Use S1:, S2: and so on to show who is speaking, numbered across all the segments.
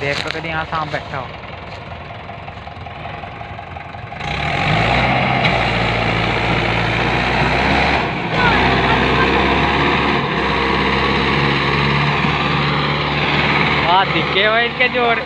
S1: देख तो कभी यहाँ सांप बैठा हो। हाँ दिखे हुए इनके जोड़।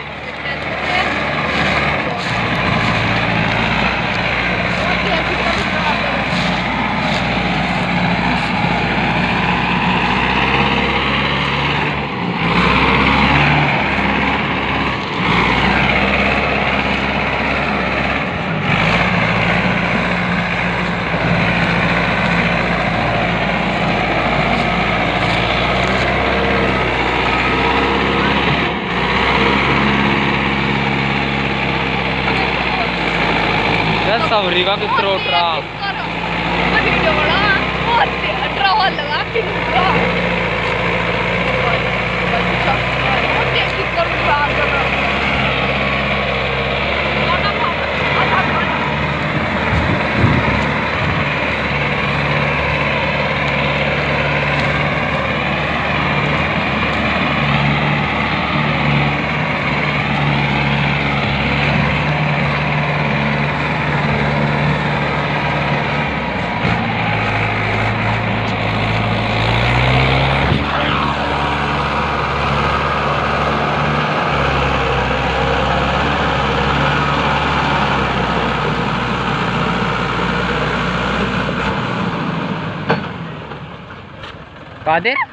S1: सबरी का कितना उठ रहा कादिर।